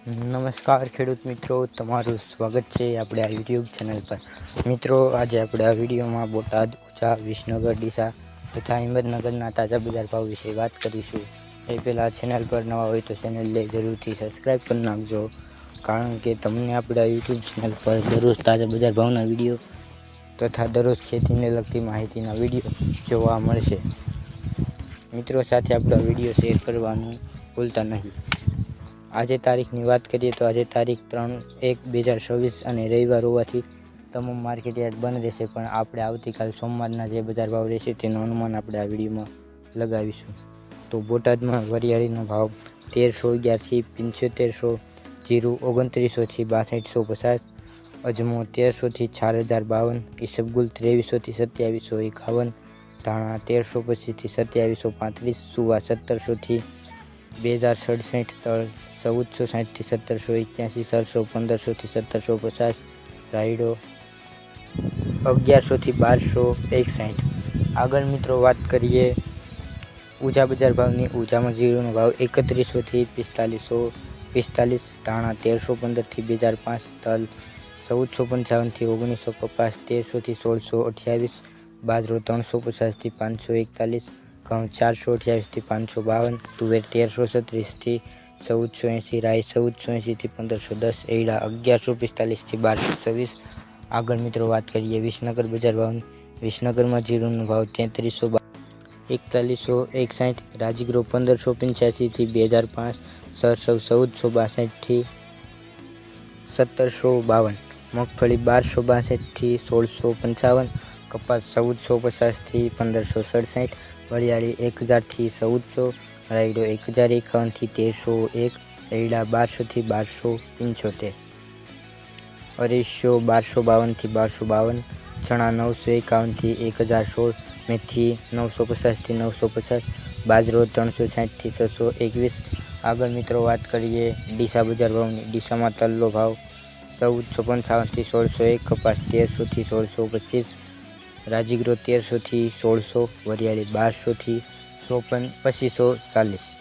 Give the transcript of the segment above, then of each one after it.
નમસ્કાર ખેડૂત મિત્રો, તમારું સ્વાગત છે આપણે આ યુટ્યુબ ચેનલ પર. મિત્રો, આજે આપણે આ વિડીયોમાં બોટાદ, ઉંઝા, વિસનગર, ડીસા તથા હિંમતનગરના તાજા બજાર ભાવ વિશે વાત કરીશું. એ પહેલાં ચેનલ પર નવા હોય તો ચેનલને જરૂરથી સબસ્ક્રાઈબ કરી નાખજો, કારણ કે તમને આપણે આ યુટ્યુબ ચેનલ પર દરરોજ તાજા બજાર ભાવના વિડીયો તથા દરરોજ ખેતીને લગતી માહિતીના વિડીયો જોવા મળશે. મિત્રો સાથે આપણો વિડીયો શેર કરવાનું ભૂલતા નહીં. આજે તારીખની વાત કરીએ તો આજે તારીખ 3/1/2024 અને રવિવાર હોવાથી તમામ માર્કેટ યાર્ડ બંધ રહેશે, પણ આપણે આવતીકાલ સોમવારના જે બજાર ભાવ રહેશે તેનું અનુમાન આપણે આ વિડીયોમાં લગાવીશું. તો બોટાદમાં વરિયાળીનો ભાવ 1311થી 7500, જીરું 2900થી 6250, અજમો 1300થી 4052, ઈસબગુલ 2300થી 2751, ધાણા 1325થી 2735, સુવા 1700થી 2067, તલ 1460થી 1781, સરસો 1500થી 1750, રાયડો 1100થી 1261. આગળ મિત્રો વાત કરીએ ઊંઝા બજાર ભાવની. ઊંઝામાં જીરુનો ભાવ 3100થી 4545, ધાણા 1315થી 2005, તલ 1455થી 1900, કપાસ 1300થી 1628, બાજરો 350થી 541, ઘઉં 428થી 552, તુવેર 1336થી 1480, રાઈ 1480થી 1510, એરડા 1145થી 1226. આગળ મિત્રો વાત કરીએ વિસનગર બજાર ભાવની. વિસનગરમાં જીરુનો ભાવ 3300 4161, રાજગરો 1585થી 2005, સરસવ 1462થી 1752, મગફળી 1262થી 1655, કપાસ 1450થી 1567, વરિયાળી 1000થી 1400, રાયડો 1051થી 1301, એરડા 1200થી 1275, અરીસો 1252થી 1252, ચણા 951થી 1016, મેથી 950થી 950, બાજરો 360થી 621. આગળ મિત્રો વાત કરીએ ડીસા બજાર ભાવની. ડીસામાં તલનો ભાવ 1455થી 1601, કપાસ 1300થી 1625, રાજગરો 1300થી 1600, વરિયાળી 1200થી 2540,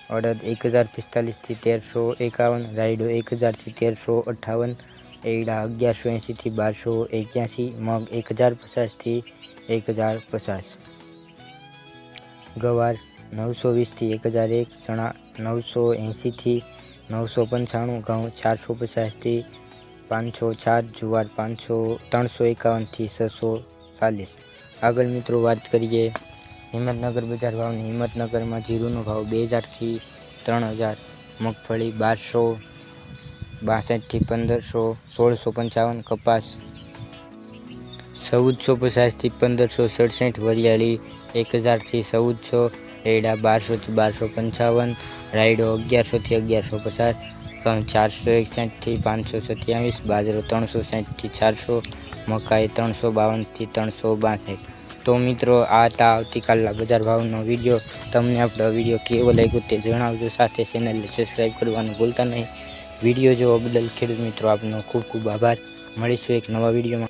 અડદ 1045થી 1351, રાયડો 1000થી 1358, એરડા 1180થી 1281, મગ 1050થી 1050, ગવાર 920થી 1001, ચણા 980થી 995, ઘઉં 450થી 504, જુવાર 351થી 640. આગળ મિત્રો વાત કરીએ હિંમતનગર બજાર ભાવની. હિંમતનગરમાં જીરુનો ભાવ 2000થી 3000, મગફળી 1262થી 1500, 1655, કપાસ 1450થી 1567, વરિયાળી 1000થી 1400, એરડા 1200થી 1255, રાયડો 1100થી 1150, ઘઉં 461થી 527, બાજરો 360થી 400, મકાઈ 352થી 362. તો મિત્રો, આ હતા આવતીકાલના બજાર ભાવનો વિડીયો. તમને આપણો વિડીયો કેવો લાગ્યો તે જણાવજો, સાથે ચેનલને સબસ્ક્રાઈબ કરવાનું ભૂલતા નહીં. વિડીયો જોવા બદલ ખેડૂત મિત્રો આપનો ખૂબ ખૂબ આભાર. મળીશું એક નવા વિડીયોમાં.